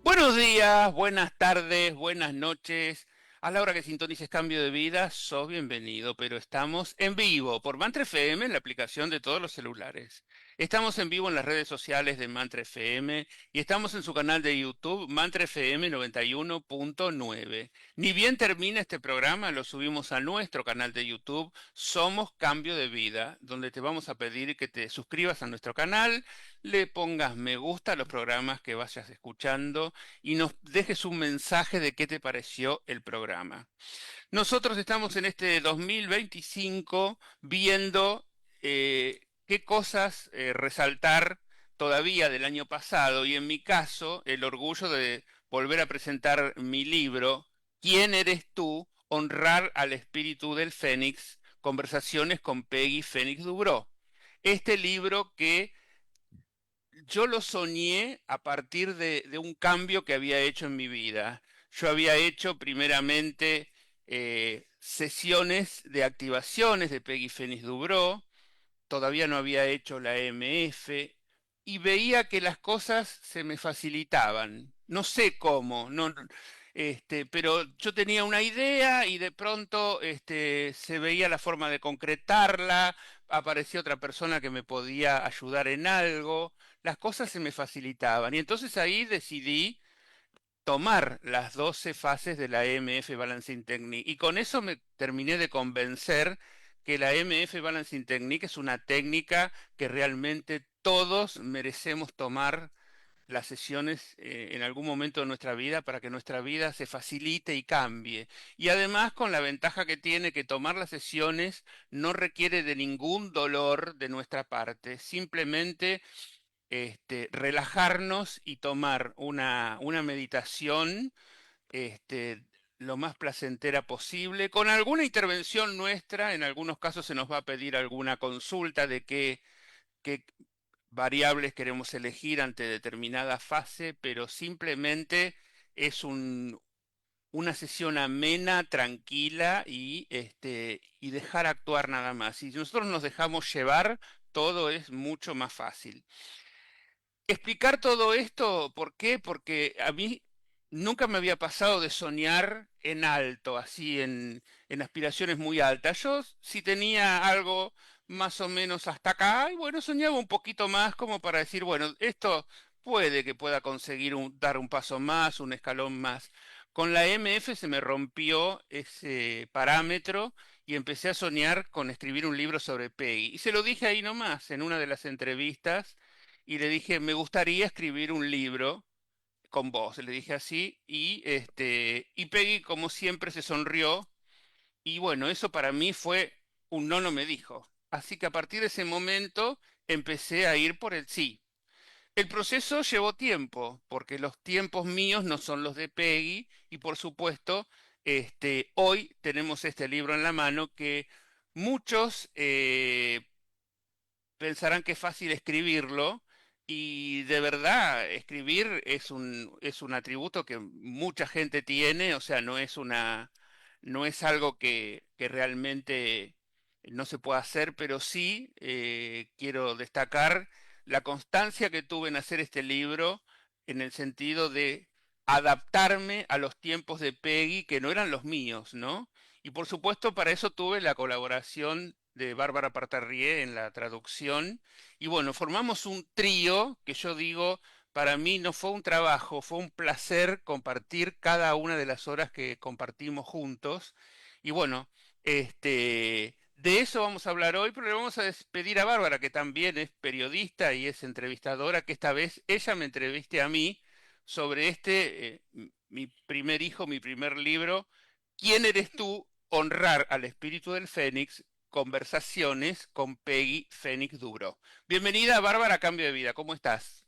Buenos días, buenas tardes, buenas noches. A la hora que sintonices Cambio de Vida, sos bienvenido, pero estamos en vivo por Mantra FM en la aplicación de todos los celulares. Estamos en vivo en las redes sociales de Mantra FM y estamos en su canal de YouTube Mantra FM 91.9. Ni bien termina este programa, lo subimos a nuestro canal de YouTube Somos Cambio de Vida, donde te vamos a pedir que te suscribas a nuestro canal, le pongas me gusta a los programas que vayas escuchando y nos dejes un mensaje de qué te pareció el programa. Nosotros estamos en este 2025 viendo qué cosas resaltar todavía del año pasado y en mi caso el orgullo de volver a presentar mi libro, ¿Quién eres tú? Honrar al espíritu del Fénix, conversaciones con Peggy Fénix Dubró. Este libro que yo lo soñé a partir de un cambio que había hecho en mi vida. Yo había hecho primeramente sesiones de activaciones de Peggy Fénix Dubró, todavía no había hecho la MF y veía que las cosas se me facilitaban. No sé cómo, no, pero yo tenía una idea y de pronto se veía la forma de concretarla, aparecía otra persona que me podía ayudar en algo, las cosas se me facilitaban. Y entonces ahí decidí tomar las 12 fases de la EMF Balancing Technique. Y con eso me terminé de convencer que la EMF Balancing Technique es una técnica que realmente todos merecemos tomar las sesiones en algún momento de nuestra vida para que nuestra vida se facilite y cambie. Y además con la ventaja que tiene que tomar las sesiones no requiere de ningún dolor de nuestra parte, simplemente relajarnos y tomar una meditación lo más placentera posible, con alguna intervención nuestra, en algunos casos se nos va a pedir alguna consulta de qué variables queremos elegir ante determinada fase, pero simplemente es una sesión amena, tranquila y dejar actuar nada más. Si nosotros nos dejamos llevar, todo es mucho más fácil. Explicar todo esto, ¿por qué? Porque a mí nunca me había pasado de soñar en alto, así en aspiraciones muy altas. Yo sí tenía algo más o menos hasta acá, y bueno, soñaba un poquito más como para decir, bueno, esto puede que pueda conseguir dar un paso más, un escalón más. Con la MF se me rompió ese parámetro y empecé a soñar con escribir un libro sobre Peggy. Y se lo dije ahí nomás, en una de las entrevistas y le dije, me gustaría escribir un libro con vos, le dije así, y Peggy como siempre se sonrió, y bueno, eso para mí fue un no me dijo. Así que a partir de ese momento empecé a ir por el sí. El proceso llevó tiempo, porque los tiempos míos no son los de Peggy, y por supuesto, hoy tenemos este libro en la mano que muchos pensarán que es fácil escribirlo y de verdad escribir es un atributo que mucha gente tiene, o sea, no es algo que realmente no se pueda hacer, pero sí quiero destacar la constancia que tuve en hacer este libro en el sentido de adaptarme a los tiempos de Peggy que no eran los míos, ¿no? Y por supuesto, para eso tuve la colaboración de Bárbara Partarrié en la traducción. Y bueno, formamos un trío que yo digo, para mí no fue un trabajo, fue un placer compartir cada una de las horas que compartimos juntos. Y bueno, de eso vamos a hablar hoy, pero le vamos a despedir a Bárbara, que también es periodista y es entrevistadora, que esta vez ella me entreviste a mí sobre mi primer hijo, mi primer libro, ¿Quién eres tú? Honrar al espíritu del Fénix, conversaciones con Peggy Fénix Duro. Bienvenida, Bárbara, a Cambio de Vida, ¿cómo estás?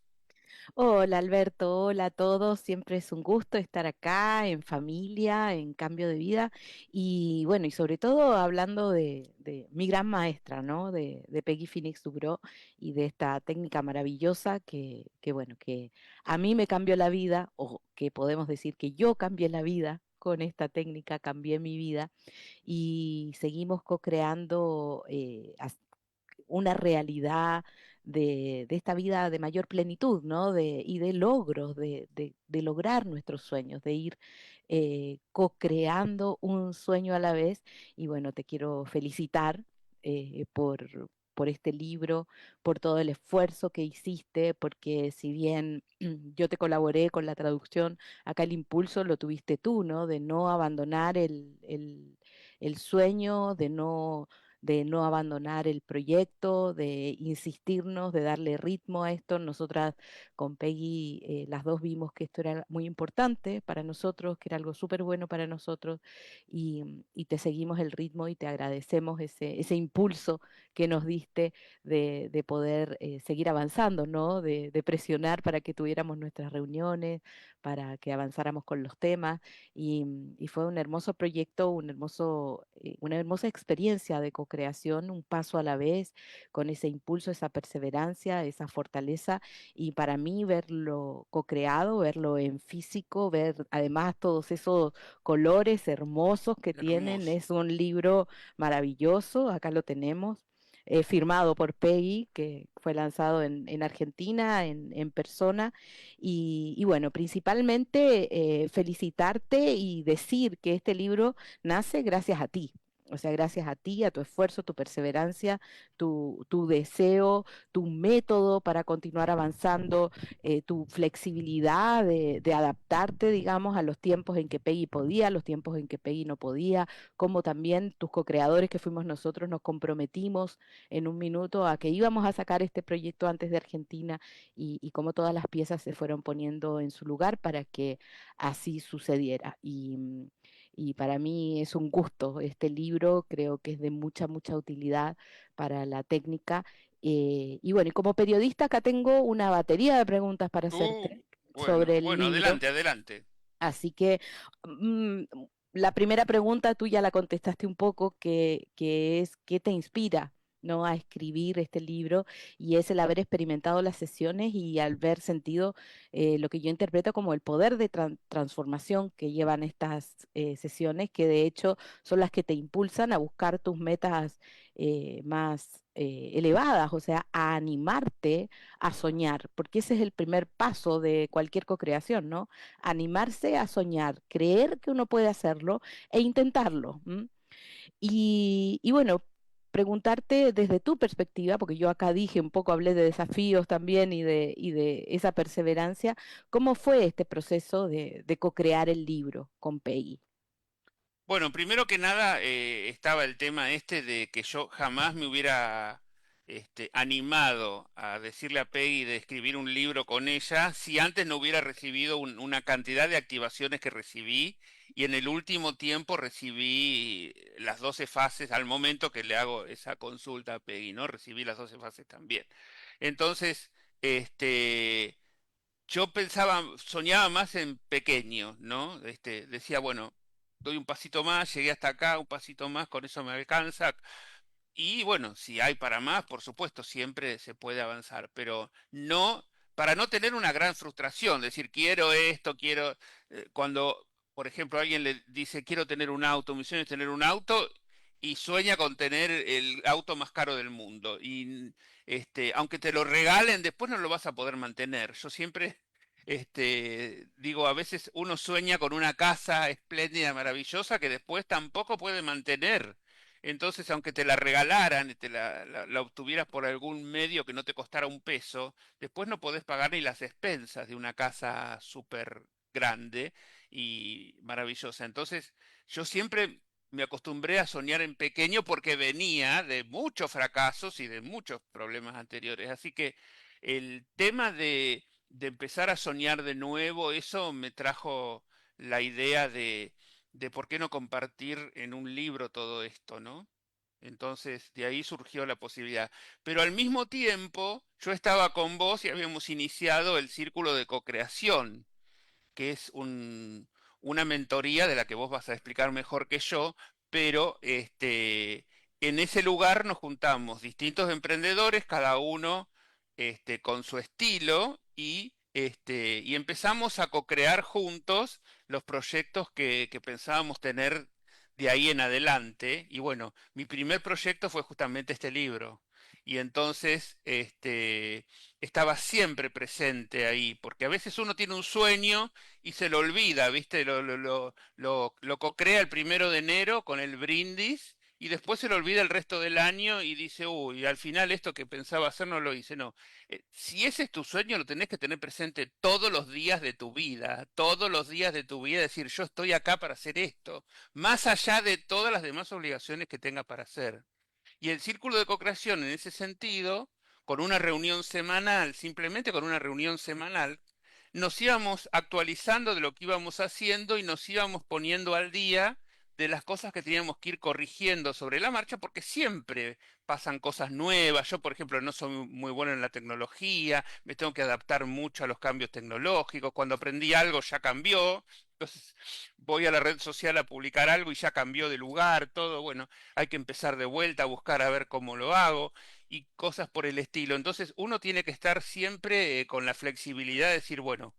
Hola Alberto, hola a todos, siempre es un gusto estar acá en familia, en cambio de vida y bueno, y sobre todo hablando de mi gran maestra, ¿no? De Peggy Phoenix Dubrow y de esta técnica maravillosa que bueno, que a mí me cambió la vida o que podemos decir que yo cambié la vida. Con esta técnica cambié mi vida y seguimos co-creando una realidad de esta vida de mayor plenitud, ¿no? Y de logros, de lograr nuestros sueños, de ir co-creando un sueño a la vez. Y bueno, te quiero felicitar por este libro, por todo el esfuerzo que hiciste, porque si bien yo te colaboré con la traducción, acá el impulso lo tuviste tú, ¿no? De no abandonar el sueño, de no abandonar el proyecto, de insistirnos, de darle ritmo a esto. Nosotras con Peggy, las dos vimos que esto era muy importante para nosotros, que era algo súper bueno para nosotros, y te seguimos el ritmo y te agradecemos ese impulso que nos diste de poder seguir avanzando, ¿no? De presionar para que tuviéramos nuestras reuniones, para que avanzáramos con los temas. Y fue un hermoso proyecto, una hermosa experiencia de co-creación, un paso a la vez, con ese impulso, esa perseverancia, esa fortaleza. Y para mí verlo co-creado, verlo en físico, ver además todos esos colores hermosos que tienen, Hermoso. es un libro maravilloso, acá lo tenemos. Firmado por Peggy, que fue lanzado en Argentina, en persona, y bueno, principalmente felicitarte y decir que este libro nace gracias a ti. O sea, gracias a ti, a tu esfuerzo, tu perseverancia, tu deseo, tu método para continuar avanzando, tu flexibilidad de adaptarte, digamos, a los tiempos en que Peggy podía, a los tiempos en que Peggy no podía, como también tus co-creadores que fuimos nosotros nos comprometimos en un minuto a que íbamos a sacar este proyecto antes de Argentina y cómo todas las piezas se fueron poniendo en su lugar para que así sucediera. Y para mí es un gusto este libro, creo que es de mucha, mucha utilidad para la técnica. Y bueno, y como periodista acá tengo una batería de preguntas para hacerte Bueno, sobre el bueno, libro. adelante, adelante. Así que mm, la primera pregunta tú ya la contestaste un poco, que es ¿qué te inspira, ¿no? A escribir este libro? Y es el haber experimentado las sesiones y al ver sentido lo que yo interpreto como el poder de transformación que llevan estas sesiones, que de hecho son las que te impulsan a buscar tus metas más elevadas, o sea, a animarte a soñar, porque ese es el primer paso de cualquier co-creación, ¿no? Animarse a soñar, creer que uno puede hacerlo e intentarlo. ¿M? Y bueno, preguntarte desde tu perspectiva, porque yo acá dije un poco, hablé de desafíos también y de esa perseverancia, ¿cómo fue este proceso de co-crear el libro con Peggy? Bueno, primero que nada estaba el tema este de que yo jamás me hubiera animado a decirle a Peggy de escribir un libro con ella si antes no hubiera recibido una cantidad de activaciones que recibí y en el último tiempo recibí las 12 fases al momento que le hago esa consulta a Peggy, ¿no? Recibí las 12 fases también. Entonces, este, yo pensaba, soñaba más en pequeño, ¿no? Decía, bueno, doy un pasito más, llegué hasta acá, un pasito más, con eso me alcanza. Y bueno, si hay para más, por supuesto, siempre se puede avanzar, pero no, para no tener una gran frustración, decir, quiero esto, quiero, cuando, por ejemplo, alguien le dice, quiero tener un auto, mi sueño es tener un auto, y sueña con tener el auto más caro del mundo. Y aunque te lo regalen, después no lo vas a poder mantener. Yo siempre digo, a veces uno sueña con una casa espléndida, maravillosa, que después tampoco puede mantener. Entonces, aunque te la regalaran y te la obtuvieras por algún medio que no te costara un peso, después no podés pagar ni las expensas de una casa súper grande y maravillosa. Entonces, yo siempre me acostumbré a soñar en pequeño porque venía de muchos fracasos y de muchos problemas anteriores. Así que el tema de empezar a soñar de nuevo, eso me trajo la idea de por qué no compartir en un libro todo esto, ¿no? Entonces, de ahí surgió la posibilidad. Pero al mismo tiempo, yo estaba con vos y habíamos iniciado el círculo de cocreación, que es una mentoría de la que vos vas a explicar mejor que yo, pero en ese lugar nos juntamos distintos emprendedores, cada uno con su estilo, y empezamos a co-crear juntos los proyectos que pensábamos tener de ahí en adelante. Y bueno, mi primer proyecto fue justamente este libro. Y entonces estaba siempre presente ahí, porque a veces uno tiene un sueño y se lo olvida, ¿viste? Lo cocrea el 1 de enero con el brindis y después se lo olvida el resto del año y dice, uy, al final esto que pensaba hacer no lo hice. No, si ese es tu sueño, lo tenés que tener presente todos los días de tu vida, todos los días de tu vida, decir, yo estoy acá para hacer esto, más allá de todas las demás obligaciones que tenga para hacer. Y el círculo de co-creación en ese sentido, con una reunión semanal, simplemente con una reunión semanal, nos íbamos actualizando de lo que íbamos haciendo y nos íbamos poniendo al día de las cosas que teníamos que ir corrigiendo sobre la marcha, porque siempre pasan cosas nuevas. Yo, por ejemplo, no soy muy bueno en la tecnología, me tengo que adaptar mucho a los cambios tecnológicos. Cuando aprendí algo ya cambió. Entonces voy a la red social a publicar algo y ya cambió de lugar, todo. Bueno, hay que empezar de vuelta a buscar a ver cómo lo hago y cosas por el estilo. Entonces uno tiene que estar siempre con la flexibilidad de decir, bueno,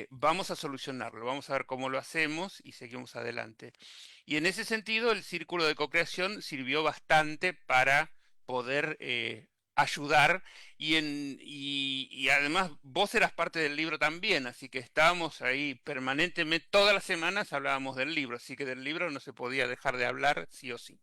vamos a solucionarlo, vamos a ver cómo lo hacemos y seguimos adelante. Y en ese sentido el círculo de co-creación sirvió bastante para poder ayudar y además vos eras parte del libro también, así que estábamos ahí permanentemente, todas las semanas hablábamos del libro, así que del libro no se podía dejar de hablar sí o sí.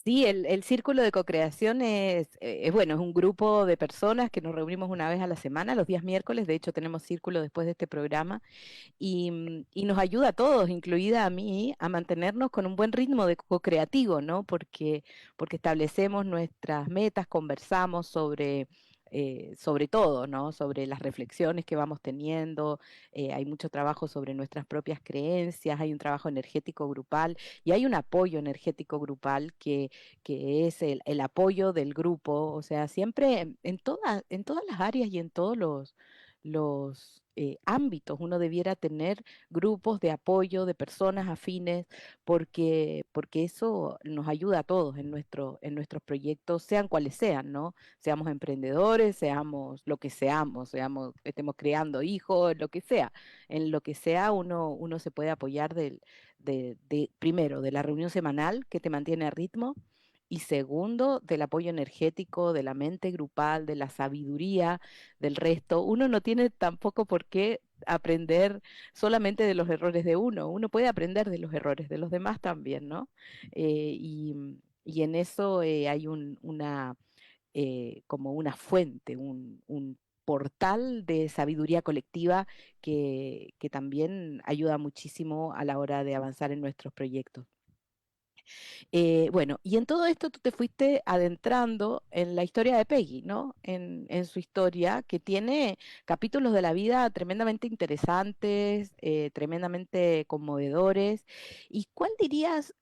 Sí, el círculo de co-creación bueno, es un grupo de personas que nos reunimos una vez a la semana, los días miércoles. De hecho tenemos círculo después de este programa y nos ayuda a todos, incluida a mí, a mantenernos con un buen ritmo de co-creativo, ¿no? Porque establecemos nuestras metas, conversamos sobre todo, ¿no? Sobre las reflexiones que vamos teniendo, hay mucho trabajo sobre nuestras propias creencias, hay un trabajo energético grupal y hay un apoyo energético grupal que es el apoyo del grupo, o sea, siempre en todas las áreas y en todos los ámbitos uno debiera tener grupos de apoyo de personas afines porque eso nos ayuda a todos en nuestros proyectos, sean cuales sean, ¿no? Seamos emprendedores, seamos lo que seamos, estemos creando hijos, lo que sea. En lo que sea uno se puede apoyar primero, de la reunión semanal que te mantiene a ritmo. Y segundo, del apoyo energético, de la mente grupal, de la sabiduría del resto. Uno no tiene tampoco por qué aprender solamente de los errores de uno. Uno puede aprender de los errores de los demás también, ¿no? Y en eso hay como una fuente, un portal de sabiduría colectiva que también ayuda muchísimo a la hora de avanzar en nuestros proyectos. Bueno, y en todo esto tú te fuiste adentrando en la historia de Peggy, ¿no? En su historia, que tiene capítulos de la vida tremendamente interesantes, tremendamente conmovedores. ¿Y cuál dirías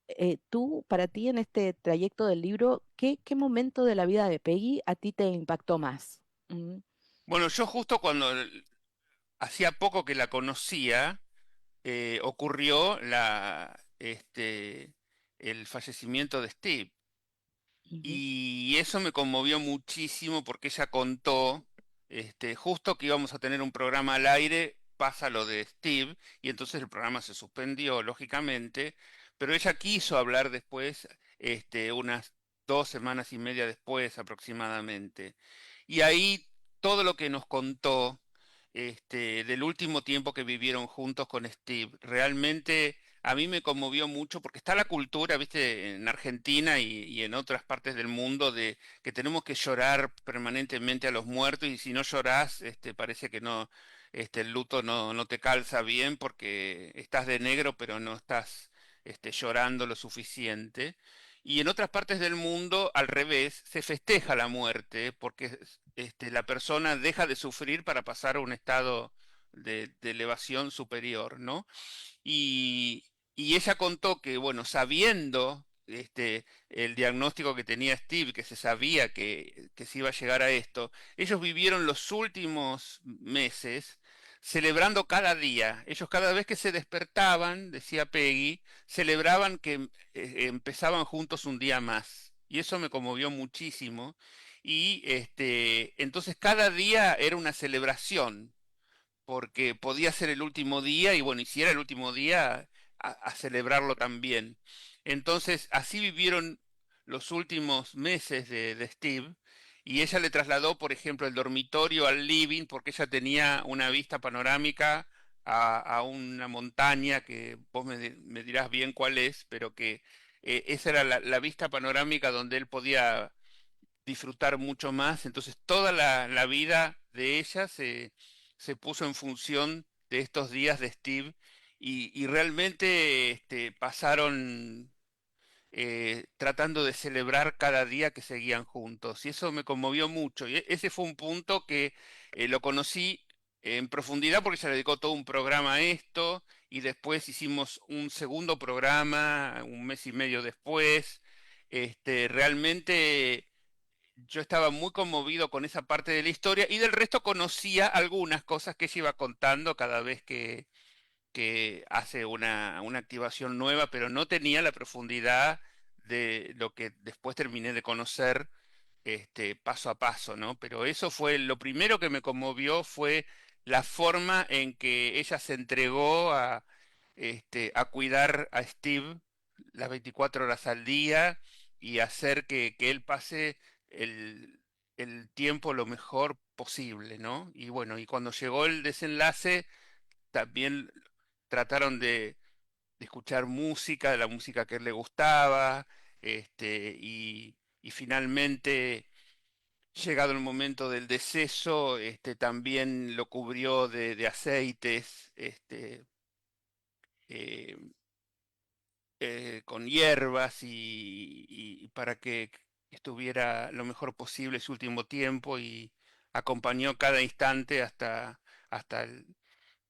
tú, para ti, en este trayecto del libro, qué momento de la vida de Peggy a ti te impactó más? Mm, Bueno, yo justo cuando hacía poco que la conocía, ocurrió el fallecimiento de Steve. ujú, Y eso me conmovió muchísimo porque ella contó, justo que íbamos a tener un programa al aire, pasa lo de Steve, y entonces el programa se suspendió, lógicamente, pero ella quiso hablar después, unas 2 semanas y media después aproximadamente. Y ahí todo lo que nos contó, del último tiempo que vivieron juntos con Steve, realmente a mí me conmovió mucho porque está la cultura, viste, en Argentina y en otras partes del mundo de que tenemos que llorar permanentemente a los muertos y si no llorás, parece que no, el luto no te calza bien porque estás de negro pero no estás, llorando lo suficiente. Y en otras partes del mundo, al revés, se festeja la muerte porque la persona deja de sufrir para pasar a un estado de elevación superior, ¿no? Y, y ella contó que, bueno, sabiendo el diagnóstico que tenía Steve, que se sabía que se iba a llegar a esto, ellos vivieron los últimos meses celebrando cada día. Ellos cada vez que se despertaban, decía Peggy, celebraban que empezaban juntos un día más. Y eso me conmovió muchísimo. Y entonces cada día era una celebración porque podía ser el último día y bueno, y si era el último día, a celebrarlo también. Entonces, así vivieron los últimos meses de Steve, y ella le trasladó, por ejemplo, el dormitorio al living porque ella tenía una vista panorámica a una montaña que vos me dirás bien cuál es, pero que esa era la vista panorámica donde él podía disfrutar mucho más. Entonces toda la vida de ella se puso en función de estos días de Steve y realmente pasaron tratando de celebrar cada día que seguían juntos. Y eso me conmovió mucho. Y ese fue un punto que lo conocí en profundidad porque se le dedicó todo un programa a esto y después hicimos un segundo programa un mes y medio después. Realmente yo estaba muy conmovido con esa parte de la historia y del resto conocía algunas cosas que ella iba contando cada vez que hace una activación nueva, pero no tenía la profundidad de lo que después terminé de conocer paso a paso, ¿no? Pero eso fue lo primero que me conmovió fue la forma en que ella se entregó a cuidar a Steve las 24 horas al día y hacer que él pase el, el tiempo lo mejor posible, ¿no? Y bueno, y cuando llegó el desenlace, también trataron de escuchar música, de la música que a él le gustaba, y finalmente, llegado el momento del deceso, también lo cubrió de aceites, eh, con hierbas y para que estuviera lo mejor posible su último tiempo y acompañó cada instante hasta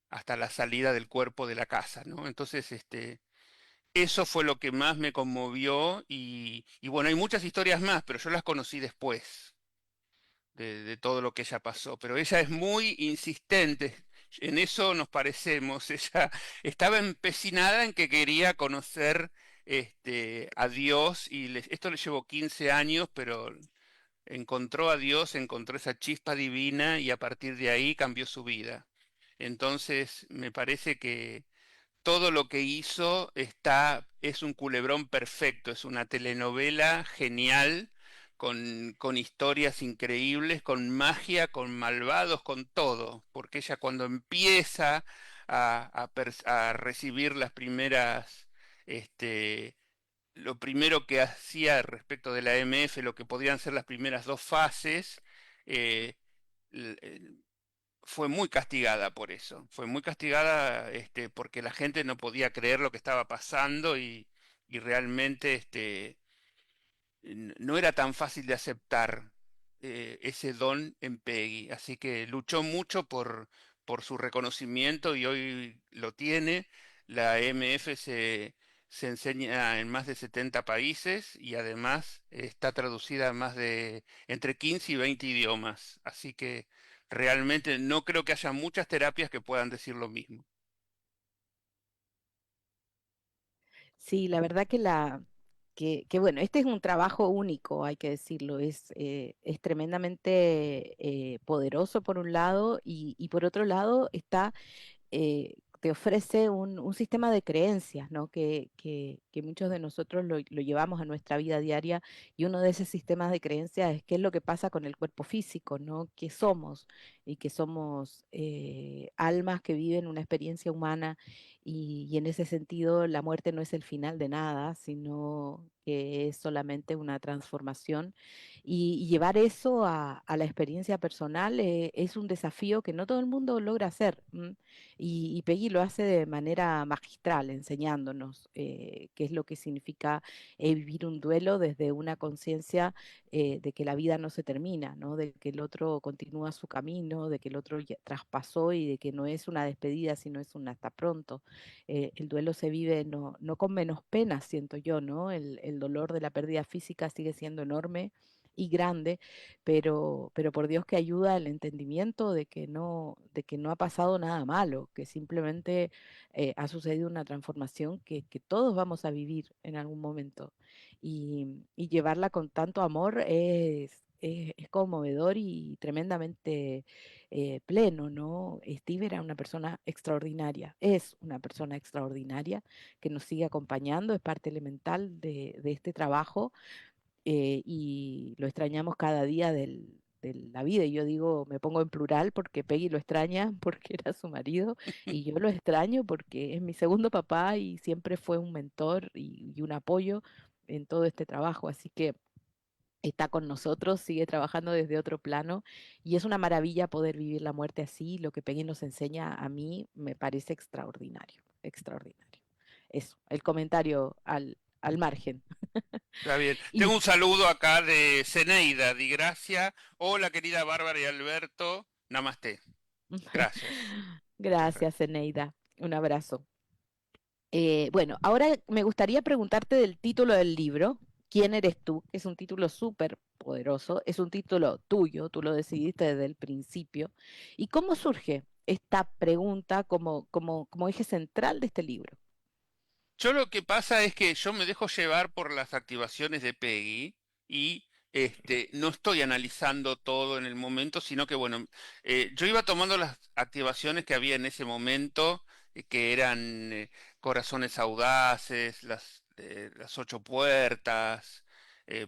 hasta la salida del cuerpo de la casa, ¿no? Entonces, eso fue lo que más me conmovió y bueno, hay muchas historias más, pero yo las conocí después de todo lo que ella pasó. Pero ella es muy insistente, en eso nos parecemos. Ella estaba empecinada en que quería conocer a Dios y esto le llevó 15 años, pero encontró a Dios, encontró esa chispa divina y a partir de ahí cambió su vida. Entonces, me parece que todo lo que hizo es un culebrón perfecto, es una telenovela genial, con historias increíbles, con magia, con malvados, con todo, porque ella cuando empieza a recibir las primeras, este, lo primero que hacía respecto de la MF, lo que podrían ser las primeras dos fases, eh, fue muy castigada por eso. Fue muy castigada porque la gente no podía creer lo que estaba pasando y realmente no era tan fácil de aceptar ese don en Peggy. Así que luchó mucho por su reconocimiento y hoy lo tiene. La MF se enseña en más de 70 países y además está traducida a más de entre 15 y 20 idiomas. Así que realmente no creo que haya muchas terapias que puedan decir lo mismo. Sí, la verdad que bueno, este es un trabajo único, hay que decirlo, es tremendamente poderoso por un lado y por otro lado te ofrece un sistema de creencias, ¿no? Que muchos de nosotros lo llevamos a nuestra vida diaria y uno de esos sistemas de creencias es qué es lo que pasa con el cuerpo físico, ¿no? ¿Qué somos? Y que somos almas que viven una experiencia humana y en ese sentido la muerte no es el final de nada, sino que es solamente una transformación y llevar eso a la experiencia personal es un desafío que no todo el mundo logra hacer. Y Peggy lo hace de manera magistral, enseñándonos qué es lo que significa vivir un duelo desde una conciencia de que la vida no se termina, ¿no? De que el otro continúa su camino, de que el otro ya traspasó y de que no es una despedida, sino es un hasta pronto. El duelo se vive no con menos pena, siento yo, ¿no? El dolor de la pérdida física sigue siendo enorme y grande, pero por Dios que ayuda al entendimiento de que no ha pasado nada malo, que simplemente ha sucedido una transformación que todos vamos a vivir en algún momento. Y llevarla con tanto amor es conmovedor y tremendamente pleno, ¿no? Steve era una persona extraordinaria, es una persona extraordinaria que nos sigue acompañando, es parte elemental de este trabajo y lo extrañamos cada día de la vida. Y yo digo, me pongo en plural porque Peggy lo extraña porque era su marido y yo lo extraño porque es mi segundo papá y siempre fue un mentor y un apoyo en todo este trabajo. Así que está con nosotros, sigue trabajando desde otro plano y es una maravilla poder vivir la muerte así. Lo que Peggy nos enseña a mí me parece extraordinario, extraordinario. Eso, el comentario al margen. Está bien. Y Tengo un saludo acá de Zeneida, Di Gracia. Hola, querida Bárbara y Alberto. Namaste. Gracias. gracias, Eneida. Un abrazo. Bueno, ahora me gustaría preguntarte del título del libro, ¿Quién eres tú? Es un título súper poderoso, es un título tuyo, tú lo decidiste desde el principio. ¿Y cómo surge esta pregunta como eje central de este libro? Yo lo que pasa es que yo me dejo llevar por las activaciones de Peggy y no estoy analizando todo en el momento, sino que bueno, yo iba tomando las activaciones que había en ese momento, que eran corazones audaces, las ocho puertas, eh,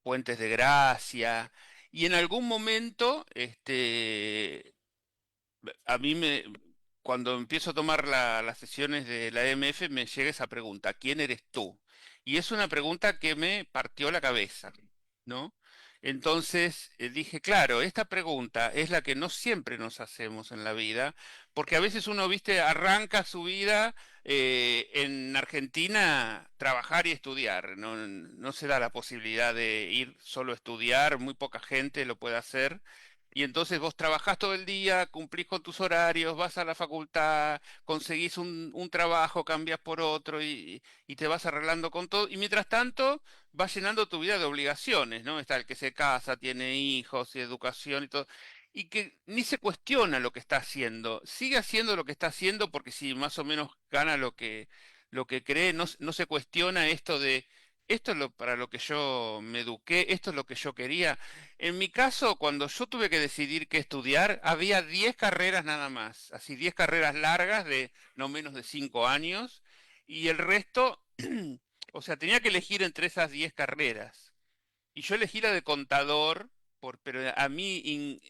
puentes de gracia, y en algún momento, a mí cuando empiezo a tomar las sesiones de la EMF me llega esa pregunta, ¿quién eres tú? Y es una pregunta que me partió la cabeza, ¿no? Entonces dije, claro, esta pregunta es la que no siempre nos hacemos en la vida, porque a veces uno, viste, arranca su vida en Argentina trabajar y estudiar, no, no se da la posibilidad de ir solo a estudiar, muy poca gente lo puede hacer. Y entonces vos trabajás todo el día, cumplís con tus horarios, vas a la facultad, conseguís un trabajo, cambias por otro y te vas arreglando con todo. Y mientras tanto, vas llenando tu vida de obligaciones, ¿no? Está el que se casa, tiene hijos y educación y todo. Y que ni se cuestiona lo que está haciendo. Sigue haciendo lo que está haciendo porque si más o menos gana lo que cree, no, no se cuestiona esto de, esto es para lo que yo me eduqué, esto es lo que yo quería. En mi caso, cuando yo tuve que decidir qué estudiar, había 10 carreras nada más, así 10 carreras largas de no menos de 5 años, y el resto, o sea, tenía que elegir entre esas 10 carreras. Y yo elegí la de contador, pero a mí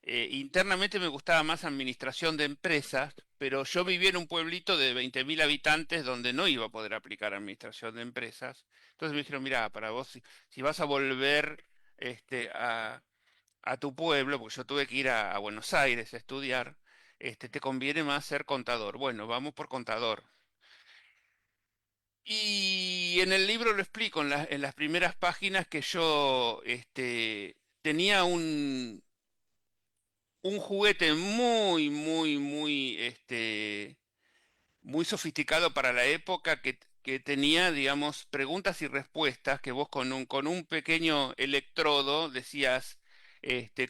internamente me gustaba más administración de empresas, pero yo vivía en un pueblito de 20.000 habitantes donde no iba a poder aplicar administración de empresas. Entonces me dijeron, mira, para vos, si vas a volver este, a tu pueblo, porque yo tuve que ir a Buenos Aires a estudiar, te conviene más ser contador. Bueno, vamos por contador. Y en el libro lo explico en las primeras páginas que yo tenía un juguete muy sofisticado para la época que tenía, digamos, preguntas y respuestas que vos con un pequeño electrodo decías,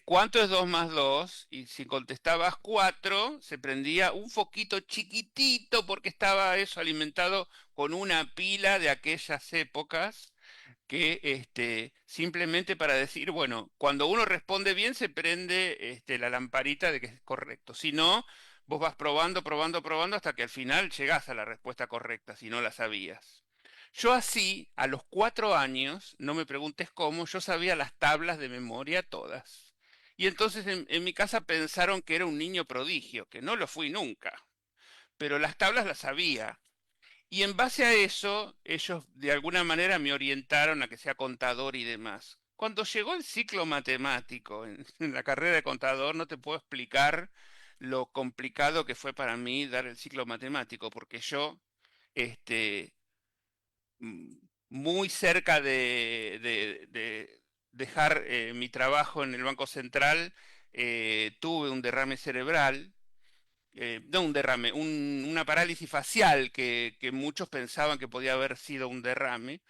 ¿cuánto es 2 más 2? Y si contestabas 4 se prendía un foquito chiquitito porque estaba eso alimentado con una pila de aquellas épocas que simplemente para decir, bueno, cuando uno responde bien se prende la lamparita de que es correcto. Si no, vos vas probando, probando, probando hasta que al final llegás a la respuesta correcta, si no la sabías. Yo así, a los 4 años, no me preguntes cómo, yo sabía las tablas de memoria todas. Y entonces en mi casa pensaron que era un niño prodigio, que no lo fui nunca, pero las tablas las sabía. Y en base a eso, ellos de alguna manera me orientaron a que sea contador y demás. Cuando llegó el ciclo matemático en la carrera de contador, no te puedo explicar lo complicado que fue para mí dar el ciclo matemático, porque yo, este, mm, muy cerca de dejar mi trabajo en el Banco Central, tuve un derrame cerebral, no un derrame, una parálisis facial que muchos pensaban que podía haber sido un derrame,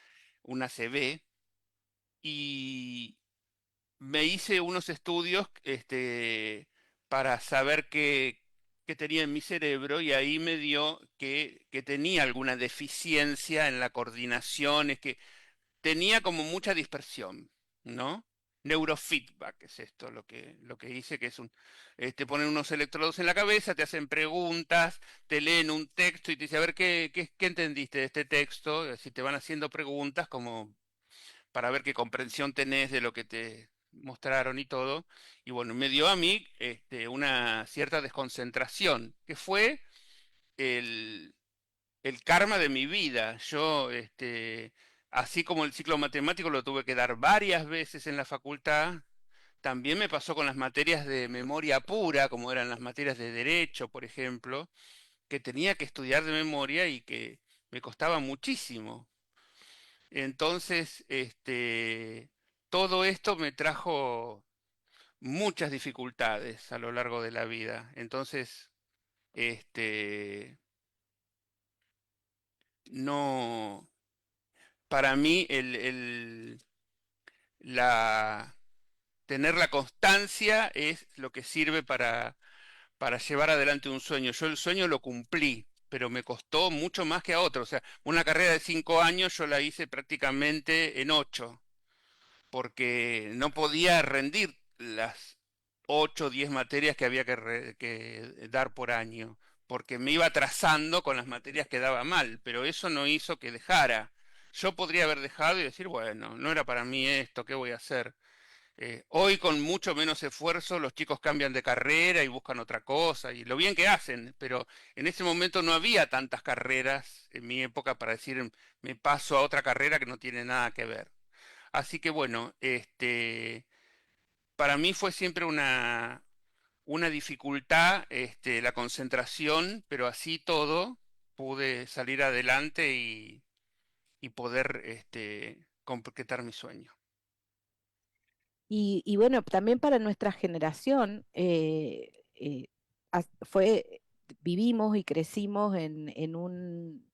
una ACV, y me hice unos estudios para saber qué tenía en mi cerebro y ahí me dio que tenía alguna deficiencia en la coordinación, es que tenía como mucha dispersión, ¿no? Neurofeedback es esto, lo que hice, que es te ponen unos electrodos en la cabeza, te hacen preguntas, te leen un texto y te dicen, a ver, ¿qué entendiste de este texto? Si te van haciendo preguntas como para ver qué comprensión tenés de lo que te mostraron y todo. Y bueno, me dio a mí una cierta desconcentración, que fue el, el karma de mi vida. Yo, así como el ciclo matemático lo tuve que dar varias veces en la facultad, también me pasó con las materias de memoria pura, como eran las materias de derecho, por ejemplo, que tenía que estudiar de memoria y que me costaba muchísimo. Entonces, todo esto me trajo muchas dificultades a lo largo de la vida. Entonces, este, no, para mí la, tener la constancia es lo que sirve para llevar adelante un sueño. Yo el sueño lo cumplí, pero me costó mucho más que a otros. O sea, una carrera de 5 años yo la hice prácticamente en 8, porque no podía rendir las 8 o 10 materias que había que dar por año, porque me iba atrasando con las materias que daba mal, pero eso no hizo que dejara. Yo podría haber dejado y decir, bueno, no era para mí esto, ¿qué voy a hacer? Hoy con mucho menos esfuerzo los chicos cambian de carrera y buscan otra cosa y lo bien que hacen, pero en ese momento no había tantas carreras en mi época para decir me paso a otra carrera que no tiene nada que ver. Así que bueno, para mí fue siempre una dificultad, la concentración, pero así todo pude salir adelante y poder, concretar mi sueño. Y bueno, también para nuestra generación fue, vivimos y crecimos en un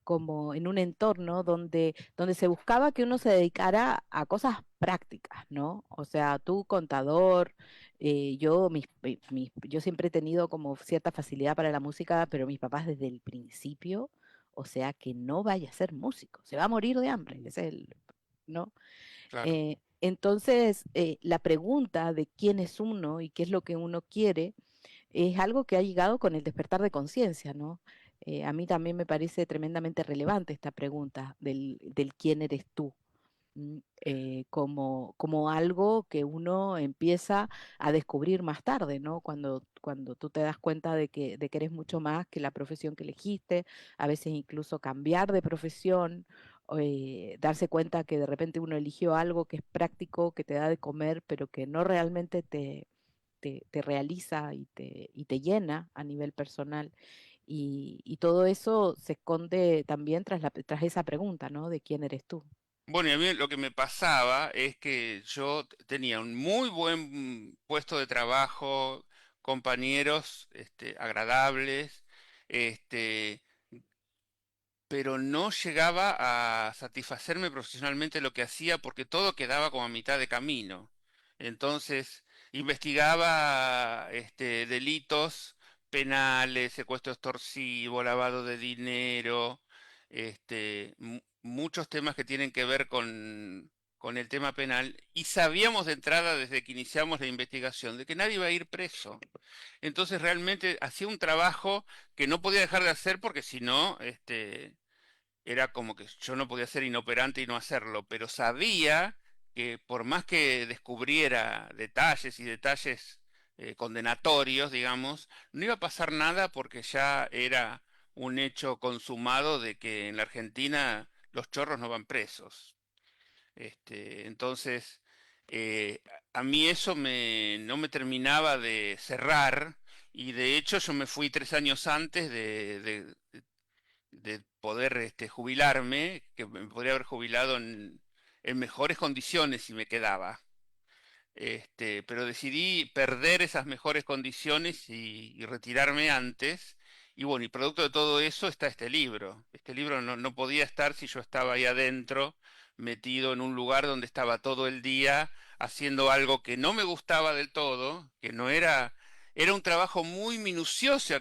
como en un entorno donde se buscaba que uno se dedicara a cosas prácticas, ¿no? O sea, tú contador, yo siempre he tenido como cierta facilidad para la música, pero mis papás desde el principio, o sea, que no vaya a ser músico, se va a morir de hambre, ese es el, ¿no? Claro. Entonces, la pregunta de quién es uno y qué es lo que uno quiere es algo que ha llegado con el despertar de conciencia, ¿no? A mí también me parece tremendamente relevante esta pregunta del quién eres tú, como algo que uno empieza a descubrir más tarde, ¿no? Cuando tú te das cuenta de que eres mucho más que la profesión que elegiste, a veces incluso cambiar de profesión, darse cuenta que de repente uno eligió algo que es práctico, que te da de comer, pero que no realmente te realiza y te llena a nivel personal. Y todo eso se esconde también tras esa pregunta, ¿no? De quién eres tú. Bueno, y a mí lo que me pasaba es que yo tenía un muy buen puesto de trabajo, compañeros, agradables, este, pero no llegaba a satisfacerme profesionalmente lo que hacía porque todo quedaba como a mitad de camino. Entonces, investigaba delitos penales, secuestro extorsivo, lavado de dinero, muchos temas que tienen que ver con el tema penal, y sabíamos de entrada desde que iniciamos la investigación de que nadie iba a ir preso. Entonces realmente hacía un trabajo que no podía dejar de hacer porque si no, era como que yo no podía ser inoperante y no hacerlo, pero sabía que por más que descubriera detalles y detalles condenatorios, digamos, no iba a pasar nada porque ya era un hecho consumado de que en la Argentina los chorros no van presos. Entonces, a mí eso no me terminaba de cerrar y de hecho yo me fui 3 años antes de poder jubilarme, que me podría haber jubilado en mejores condiciones si me quedaba. Pero decidí perder esas mejores condiciones y retirarme antes. Y bueno, y producto de todo eso está este libro. Este libro no podía estar si yo estaba ahí adentro, metido en un lugar donde estaba todo el día haciendo algo que no me gustaba del todo, que no era, era un trabajo muy minucioso,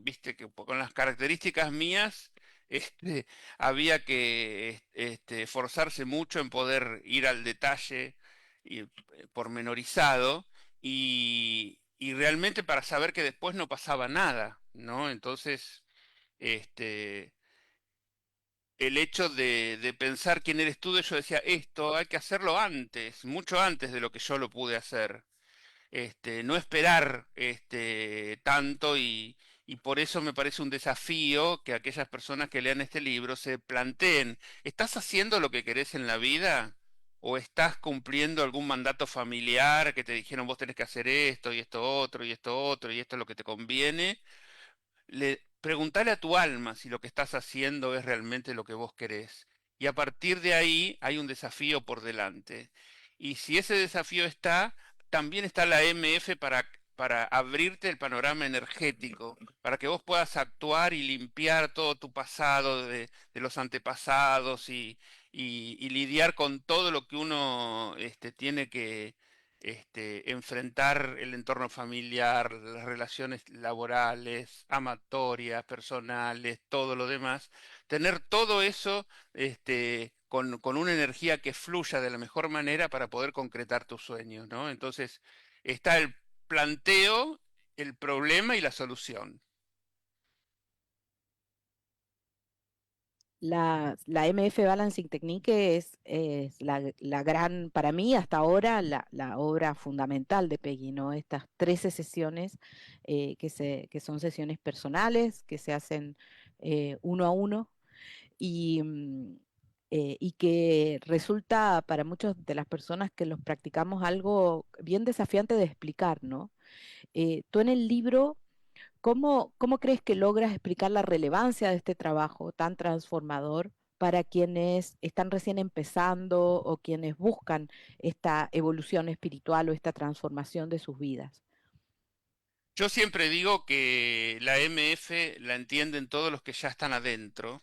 viste, que con las características mías, había que esforzarse mucho en poder ir al detalle y pormenorizado y realmente para saber que después no pasaba nada, ¿no? Entonces, este, el hecho de pensar quién eres tú, yo decía, esto hay que hacerlo antes, mucho antes de lo que yo lo pude hacer. No esperar tanto y por eso me parece un desafío que aquellas personas que lean este libro se planteen, ¿estás haciendo lo que querés en la vida? ¿O estás cumpliendo algún mandato familiar que te dijeron vos tenés que hacer esto y esto otro y esto otro y esto es lo que te conviene? Preguntale a tu alma si lo que estás haciendo es realmente lo que vos querés. Y a partir de ahí hay un desafío por delante. Y si ese desafío está, también está la MF para abrirte el panorama energético, para que vos puedas actuar y limpiar todo tu pasado de los antepasados y lidiar con todo lo que uno tiene que enfrentar el entorno familiar, las relaciones laborales, amatorias, personales, todo lo demás, tener todo eso con una energía que fluya de la mejor manera para poder concretar tus sueños, ¿no? Entonces, está el planteo, el problema y la solución. La MF Balancing Technique es la gran, para mí hasta ahora, la obra fundamental de Peggy, ¿no? Estas 13 sesiones que son sesiones personales, que se hacen uno a uno y, y que resulta para muchas de las personas que los practicamos algo bien desafiante de explicar, ¿no? Tú en el libro, ¿cómo crees que logras explicar la relevancia de este trabajo tan transformador para quienes están recién empezando o quienes buscan esta evolución espiritual o esta transformación de sus vidas? Yo siempre digo que la MF la entienden todos los que ya están adentro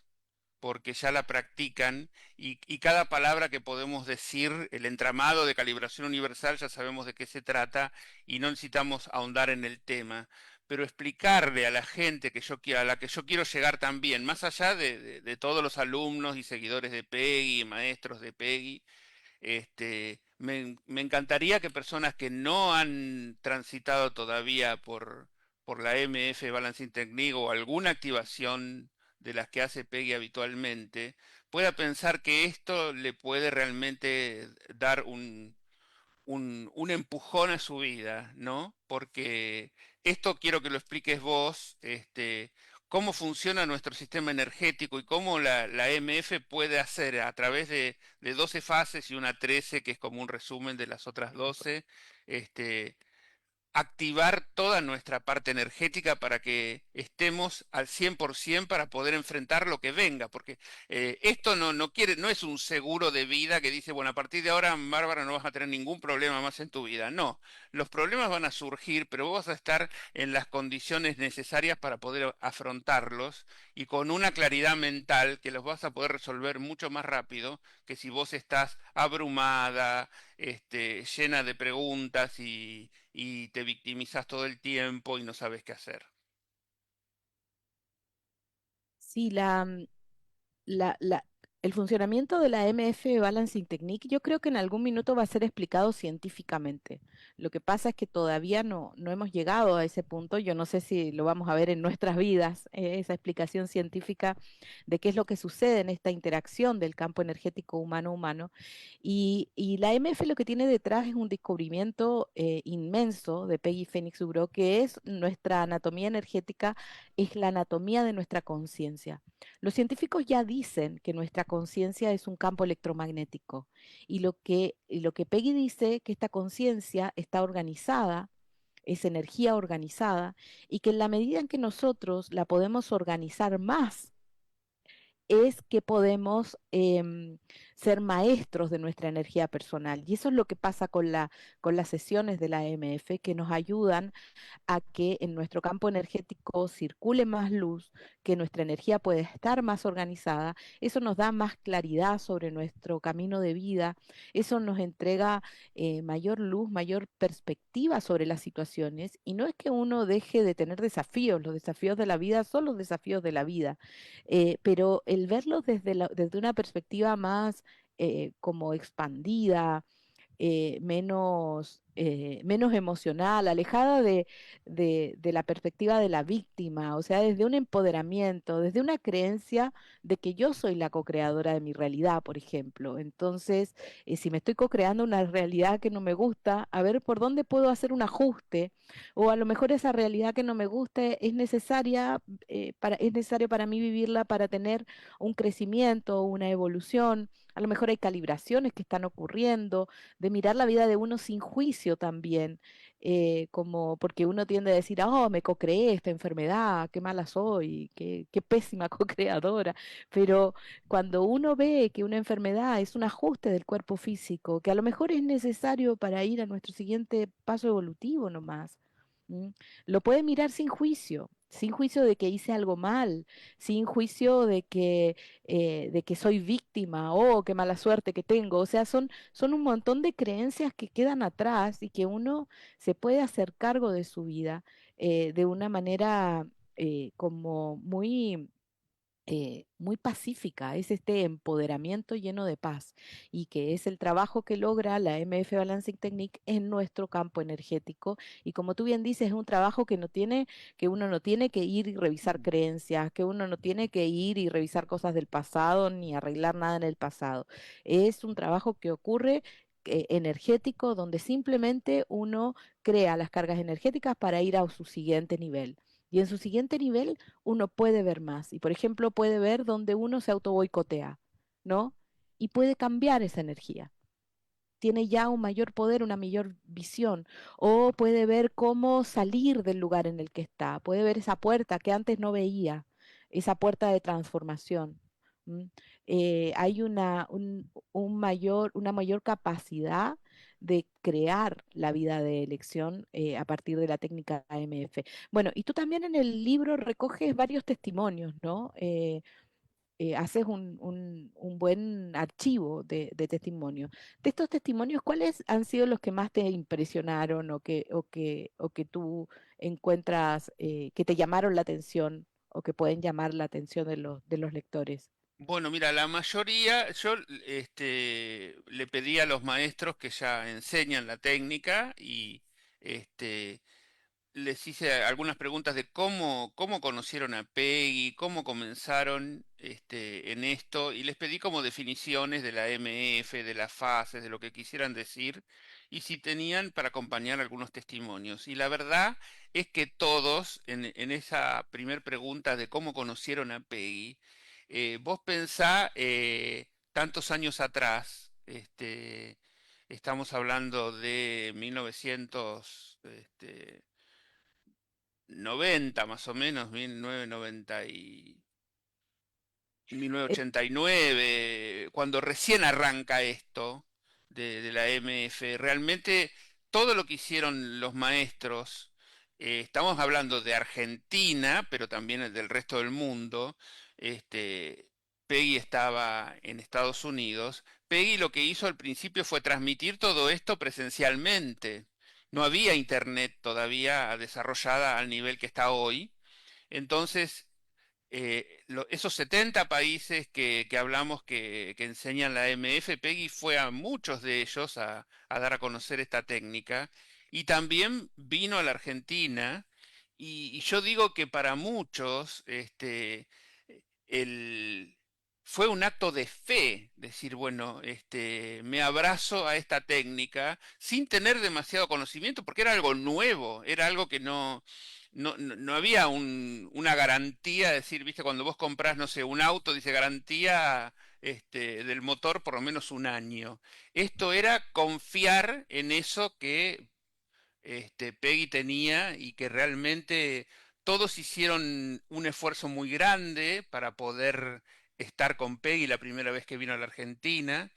porque ya la practican y cada palabra que podemos decir, el entramado de calibración universal, ya sabemos de qué se trata y no necesitamos ahondar en el tema. Pero explicarle a la gente a la que yo quiero llegar también, más allá de todos los alumnos y seguidores de Peggy, maestros de Peggy, me encantaría que personas que no han transitado todavía por la MF Balancing Technique o alguna activación de las que hace Peggy habitualmente, pueda pensar que esto le puede realmente dar un empujón a su vida, ¿no? Porque esto quiero que lo expliques vos, cómo funciona nuestro sistema energético y cómo la MF puede hacer a través de 12 fases y una 13, que es como un resumen de las otras 12, este, activar toda nuestra parte energética para que estemos al 100% para poder enfrentar lo que venga, porque esto no es un seguro de vida que dice, bueno, a partir de ahora, Bárbara, no vas a tener ningún problema más en tu vida. No, los problemas van a surgir, pero vos vas a estar en las condiciones necesarias para poder afrontarlos y con una claridad mental que los vas a poder resolver mucho más rápido que si vos estás abrumada, llena de preguntas y te victimizas todo el tiempo y no sabes qué hacer. Sí, la, la- el funcionamiento de la MF Balancing Technique, yo creo que en algún minuto va a ser explicado científicamente. Lo que pasa es que todavía no hemos llegado a ese punto. Yo no sé si lo vamos a ver en nuestras vidas, esa explicación científica de qué es lo que sucede en esta interacción del campo energético humano-humano. Y la MF lo que tiene detrás es un descubrimiento inmenso de Peggy Phoenix Ubro, que es nuestra anatomía energética, es la anatomía de nuestra conciencia. Los científicos ya dicen que nuestra conciencia es un campo electromagnético y lo que Peggy dice que esta conciencia está organizada, es energía organizada y que en la medida en que nosotros la podemos organizar más, es que podemos ser maestros de nuestra energía personal. Y eso es lo que pasa con las sesiones de la MF, que nos ayudan a que en nuestro campo energético circule más luz, que nuestra energía puede estar más organizada, eso nos da más claridad sobre nuestro camino de vida, eso nos entrega mayor luz, mayor perspectiva sobre las situaciones y no es que uno deje de tener desafíos, los desafíos de la vida son los desafíos de la vida, pero el verlos desde una perspectiva más como expandida, menos menos emocional, alejada de la perspectiva de la víctima, o sea, desde un empoderamiento, desde una creencia de que yo soy la co-creadora de mi realidad, por ejemplo. Entonces, si me estoy co-creando una realidad que no me gusta, a ver por dónde puedo hacer un ajuste, o a lo mejor esa realidad que no me gusta es necesaria, es necesario para mí vivirla para tener un crecimiento, una evolución. A lo mejor hay calibraciones que están ocurriendo, de mirar la vida de uno sin juicio también, como porque uno tiende a decir, oh, me co-creé esta enfermedad, qué mala soy, qué pésima co-creadora, pero cuando uno ve que una enfermedad es un ajuste del cuerpo físico, que a lo mejor es necesario para ir a nuestro siguiente paso evolutivo nomás, ¿m? Lo puede mirar sin juicio de que hice algo mal, sin juicio de que soy víctima, oh, qué mala suerte que tengo. O sea, son un montón de creencias que quedan atrás y que uno se puede hacer cargo de su vida de una manera como muy pacífica, es este empoderamiento lleno de paz y que es el trabajo que logra la MF Balancing Technique en nuestro campo energético. Y como tú bien dices, es un trabajo que uno no tiene que ir y revisar creencias, que uno no tiene que ir y revisar cosas del pasado ni arreglar nada en el pasado. Es un trabajo que ocurre energético donde simplemente uno crea las cargas energéticas para ir a su siguiente nivel. Y en su siguiente nivel uno puede ver más. Y por ejemplo, puede ver donde uno se auto boicotea, ¿no? Y puede cambiar esa energía. Tiene ya un mayor poder, una mayor visión. O puede ver cómo salir del lugar en el que está. Puede ver esa puerta que antes no veía, esa puerta de transformación. ¿M? Hay una mayor capacidad de crear la vida de elección a partir de la técnica AMF. Bueno, y tú también en el libro recoges varios testimonios, ¿no? Haces un buen archivo de testimonios. De estos testimonios, ¿cuáles han sido los que más te impresionaron o que tú encuentras que te llamaron la atención o que pueden llamar la atención de los lectores? Bueno, mira, la mayoría, yo le pedí a los maestros que ya enseñan la técnica y este, les hice algunas preguntas de cómo conocieron a Peggy, cómo comenzaron en esto, y les pedí como definiciones de la MF, de las fases, de lo que quisieran decir, y si tenían para acompañar algunos testimonios. Y la verdad es que todos, en esa primer pregunta de cómo conocieron a Peggy, vos pensá tantos años atrás, estamos hablando de 1900, 90 más o menos, 1990 y Eh, 1989, cuando recién arranca esto de la MF, realmente todo lo que hicieron los maestros, estamos hablando de Argentina, pero también del resto del mundo, este, Peggy estaba en Estados Unidos. Peggy lo que hizo al principio fue transmitir todo esto presencialmente. No había internet todavía desarrollada al nivel que está hoy. Entonces, esos 70 países que hablamos que enseñan la MF, Peggy fue a muchos de ellos a dar a conocer esta técnica y también vino a la Argentina y yo digo que para muchos el, fue un acto de fe, decir, bueno, me abrazo a esta técnica sin tener demasiado conocimiento porque era algo nuevo, era algo que no había una garantía, decir, viste, cuando vos comprás, no sé, un auto, dice garantía del motor por lo menos un año. Esto era confiar en eso que Peggy tenía y que realmente todos hicieron un esfuerzo muy grande para poder estar con Peggy la primera vez que vino a la Argentina.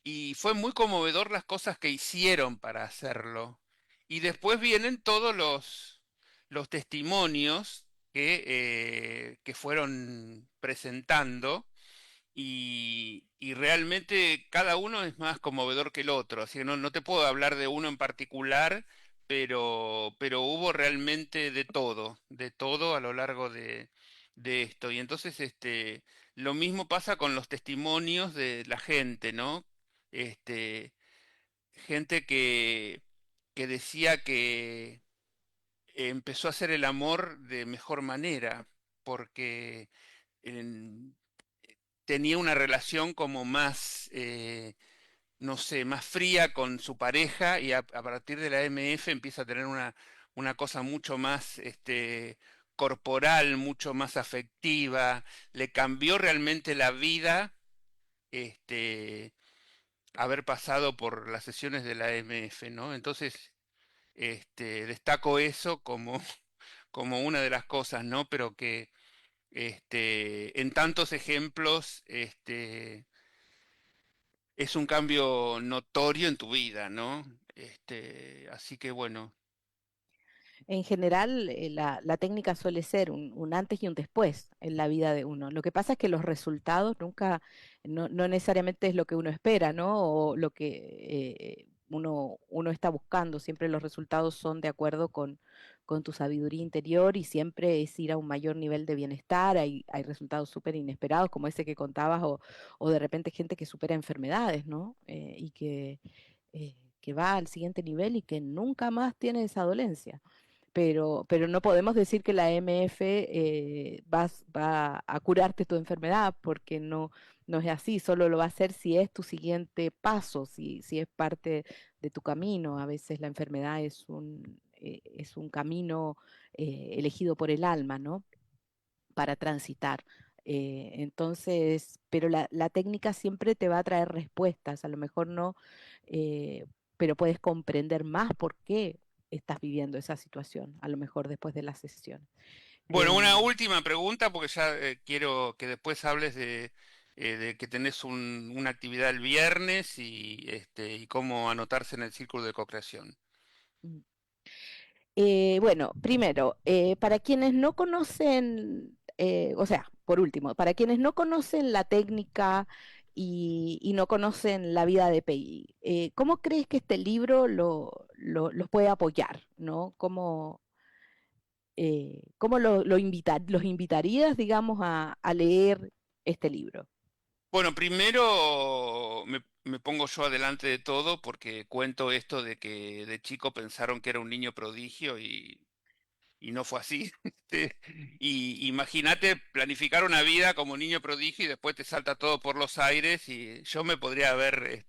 Y fue muy conmovedor las cosas que hicieron para hacerlo. Y después vienen todos los testimonios que fueron presentando y realmente cada uno es más conmovedor que el otro. Así que no te puedo hablar de uno en particular, pero hubo realmente de todo a lo largo de esto. Y entonces lo mismo pasa con los testimonios de la gente, ¿no? Este, gente que decía que empezó a hacer el amor de mejor manera, porque en- tenía una relación como más, no sé, más fría con su pareja y a partir de la MF empieza a tener una cosa mucho más, corporal, mucho más afectiva, le cambió realmente la vida, este, haber pasado por las sesiones de la MF, ¿no? Entonces, destaco eso como, como una de las cosas, ¿no? Pero que, en tantos ejemplos, es un cambio notorio en tu vida, ¿no? Así que bueno. En general, la técnica suele ser un antes y un después en la vida de uno. Lo que pasa es que los resultados nunca, no necesariamente es lo que uno espera, ¿no? O lo que uno está buscando. Siempre los resultados son de acuerdo con tu sabiduría interior y siempre es ir a un mayor nivel de bienestar. Hay resultados súper inesperados, como ese que contabas, o de repente gente que supera enfermedades, ¿no? Y que va al siguiente nivel y que nunca más tiene esa dolencia, pero no podemos decir que la MF va a curarte tu enfermedad, porque no es así, solo lo va a hacer si es tu siguiente paso, si es parte de tu camino. A veces la enfermedad es un camino elegido por el alma, ¿no? Para transitar. Entonces, pero la técnica siempre te va a traer respuestas, a lo mejor no, eh, pero puedes comprender más por qué estás viviendo esa situación, a lo mejor después de la sesión. Bueno, una Em, última pregunta, porque ya quiero que después hables de que tenés una actividad el viernes y cómo anotarse en el círculo de co-creación. mm. Bueno, primero, para quienes no conocen, o sea, por último, para quienes no conocen la técnica y no conocen la vida de Peggy, ¿cómo crees que este libro los puede apoyar? ¿No? ¿Cómo los invitarías, digamos, a leer este libro? Bueno, primero me pongo yo adelante de todo porque cuento esto de que de chico pensaron que era un niño prodigio y no fue así. Y imagínate planificar una vida como niño prodigio y después te salta todo por los aires y yo me podría haber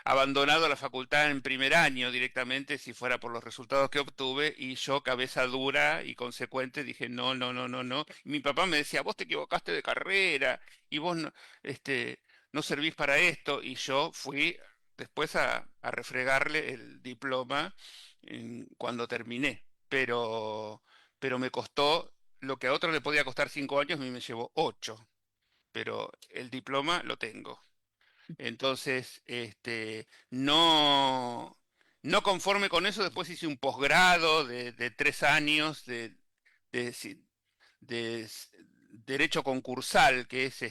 abandonado la facultad en primer año directamente si fuera por los resultados que obtuve y yo cabeza dura y consecuente dije no, no, no, no, no. Y mi papá me decía, vos te equivocaste de carrera y vos no, no servís para esto y yo fui después a refregarle el diploma cuando terminé, pero me costó lo que a otro le podía costar 5 años, a mí me llevó 8, pero el diploma lo tengo. Entonces, no conforme con eso, después hice un posgrado de 3 años de, si- de s- derecho concursal, que es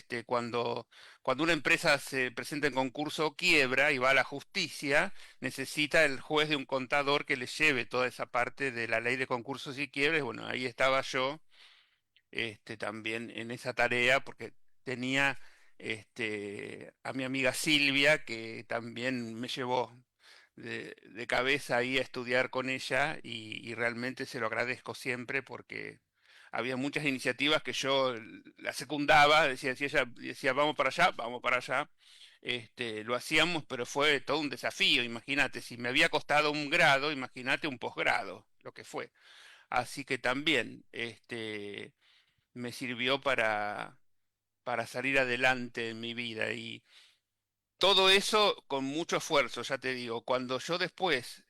cuando una empresa se presenta en concurso o quiebra y va a la justicia, necesita el juez de un contador que le lleve toda esa parte de la ley de concursos y quiebres. Bueno, ahí estaba yo, también en esa tarea, porque tenía, a mi amiga Silvia, que también me llevó de cabeza ahí a estudiar con ella y realmente se lo agradezco siempre porque había muchas iniciativas que yo la secundaba, decía, si ella decía vamos para allá, vamos para allá. Lo hacíamos, pero fue todo un desafío, imagínate, si me había costado un grado, imagínate un posgrado, lo que fue. Así que también, me sirvió para salir adelante en mi vida y todo eso con mucho esfuerzo, ya te digo. Cuando yo después,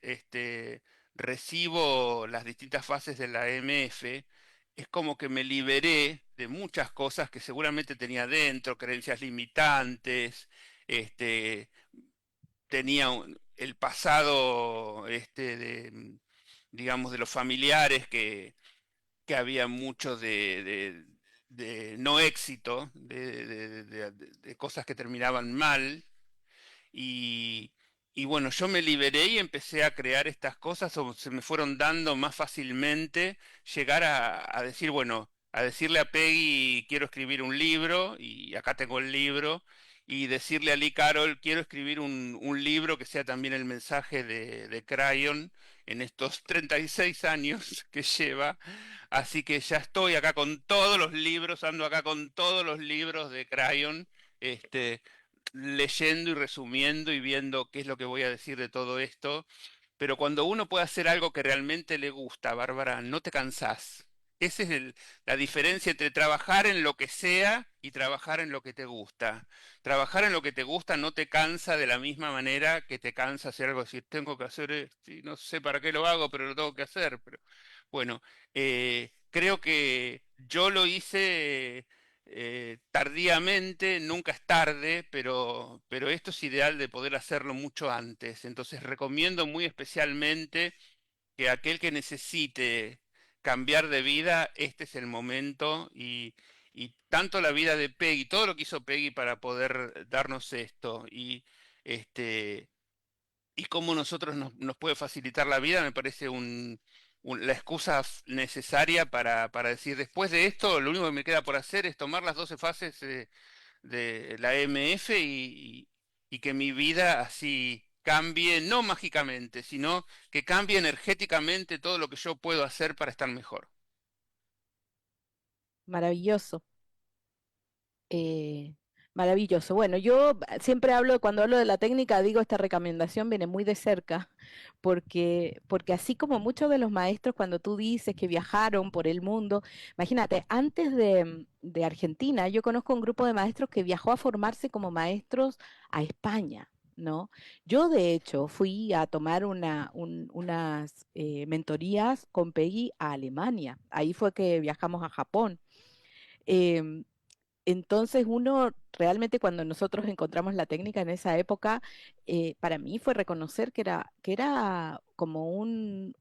recibo las distintas fases de la MF, es como que me liberé de muchas cosas que seguramente tenía dentro, creencias limitantes, este, tenía el pasado, digamos, de los familiares que había mucho de no éxito, de cosas que terminaban mal. Y, y bueno, yo me liberé y empecé a crear estas cosas o se me fueron dando más fácilmente llegar a decir, bueno, a decirle a Peggy, quiero escribir un libro y acá tengo el libro. y decirle a Lee Carroll, quiero escribir un libro que sea también el mensaje de Crayon en estos 36 años que lleva. Así que ya estoy acá con todos los libros, ando acá con todos los libros de Crayon, este, leyendo y resumiendo y viendo qué es lo que voy a decir de todo esto. Pero cuando uno puede hacer algo que realmente le gusta, Bárbara, no te cansás. Esa es la diferencia entre trabajar en lo que sea y trabajar en lo que te gusta. Trabajar en lo que te gusta no te cansa de la misma manera que te cansa hacer algo, decir, tengo que hacer esto, y no sé para qué lo hago, pero lo tengo que hacer. Pero bueno, creo que yo lo hice tardíamente, nunca es tarde, pero esto es ideal de poder hacerlo mucho antes. Entonces recomiendo muy especialmente que aquel que necesite cambiar de vida, este es el momento y tanto la vida de Peggy, todo lo que hizo Peggy para poder darnos esto este, y cómo nosotros nos puede facilitar la vida, me parece la excusa necesaria para decir, después de esto, lo único que me queda por hacer es tomar las 12 fases de la EMF y que mi vida así cambie, no mágicamente, sino que cambie energéticamente todo lo que yo puedo hacer para estar mejor. Maravilloso. Eh, Maravilloso. Bueno, yo siempre hablo, cuando hablo de la técnica, digo, esta recomendación viene muy de cerca, porque así como muchos de los maestros, cuando tú dices que viajaron por el mundo, imagínate, antes de Argentina, yo conozco un grupo de maestros que viajó a formarse como maestros a España. ¿No? Yo de hecho fui a tomar unas mentorías con Peggy a Alemania. Ahí fue que viajamos a Japón. Em, entonces uno realmente cuando nosotros encontramos la técnica en esa época, para mí fue reconocer que era como un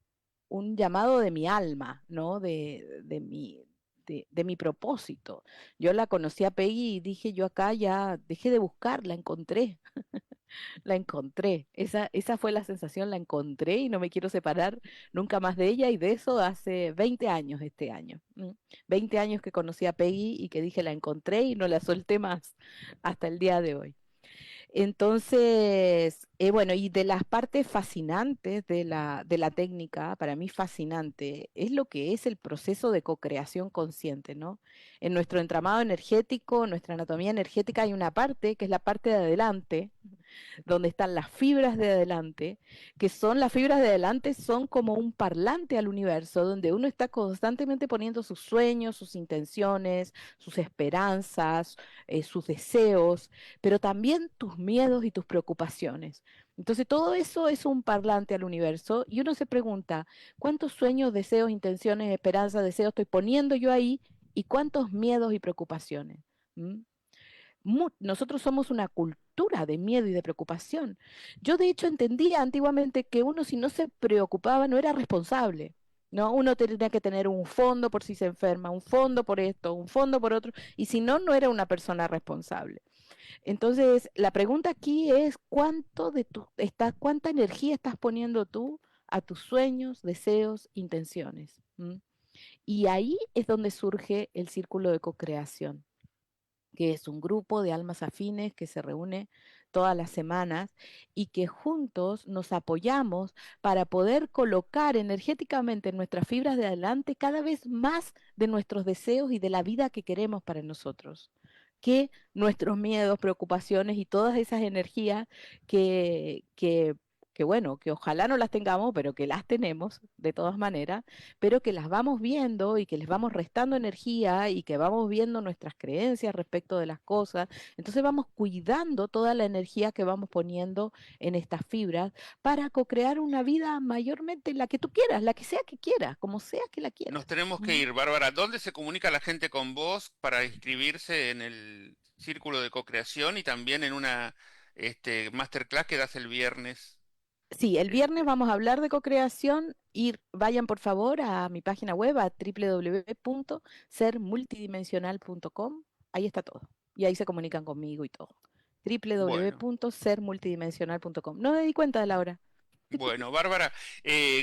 llamado de mi alma, ¿no? De mi propósito. Yo la conocí a Peggy y dije, yo acá ya dejé de buscar, la encontré. La encontré. Esa fue la sensación, la encontré y no me quiero separar nunca más de ella y de eso hace 20 años este año. 20 años que conocí a Peggy y que dije la encontré y no la solté más hasta el día de hoy. Entonces, bueno, y de las partes fascinantes de la técnica, para mí fascinante, es lo que es el proceso de co-creación consciente, ¿no? En nuestro entramado energético, nuestra anatomía energética, hay una parte que es la parte de adelante, donde están las fibras de adelante, que son las fibras de adelante, son como un parlante al universo, donde uno está constantemente poniendo sus sueños, sus intenciones, sus esperanzas, sus deseos, pero también tus miedos y tus preocupaciones. Entonces todo eso es un parlante al universo y uno se pregunta, ¿cuántos sueños, deseos, intenciones, esperanzas, deseos estoy poniendo yo ahí y cuántos miedos y preocupaciones? ¿Mm? Nosotros somos una cultura de miedo y de preocupación. Yo de hecho entendía antiguamente que uno si no se preocupaba no era responsable. ¿No? Uno tenía que tener un fondo por si se enferma, un fondo por esto, un fondo por otro, y si no, no era una persona responsable. Entonces, la pregunta aquí es cuánta energía estás poniendo tú a tus sueños, deseos, intenciones. ¿M? Y ahí es donde surge el círculo de co-creación, que es un grupo de almas afines que se reúne todas las semanas y que juntos nos apoyamos para poder colocar energéticamente en nuestras fibras de adelante cada vez más de nuestros deseos y de la vida que queremos para nosotros, que nuestros miedos, preocupaciones y todas esas energías que, que, que bueno, que ojalá no las tengamos, pero que las tenemos de todas maneras, pero que las vamos viendo y que les vamos restando energía y que vamos viendo nuestras creencias respecto de las cosas. Entonces vamos cuidando toda la energía que vamos poniendo en estas fibras para co-crear una vida mayormente la que tú quieras, la que sea que quieras, como sea que la Nos quieras. tenemos que ¿Mm? ir, Bárbara. ¿Dónde se comunica la gente con vos para inscribirse en el círculo de co-creación y también en una masterclass que das el viernes? Sí, el viernes Este, vamos a hablar de co-creación y vayan por favor a mi página web a www.sermultidimensional.com. Ahí está todo. Y ahí se comunican conmigo y todo. bueno. www.sermultidimensional.com. No me di cuenta de la hora. Bueno, Bárbara,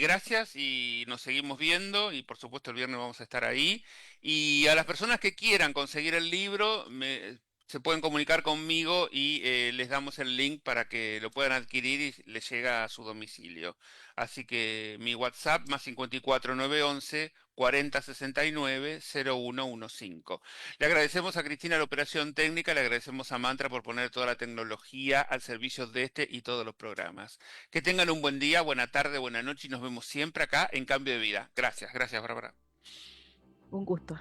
gracias y nos seguimos viendo y por supuesto el viernes vamos a estar ahí. Y a las personas que quieran conseguir el libro, se pueden comunicar conmigo y les damos el link para que lo puedan adquirir y les llega a su domicilio. Así que mi WhatsApp más 54911 4069 0115. Le agradecemos a Cristina la operación técnica, le agradecemos a Mantra por poner toda la tecnología al servicio de este y todos los programas. Que tengan un buen día, buena tarde, buena noche y nos vemos siempre acá en Cambio de Vida. Gracias, gracias Bárbara. Un gusto.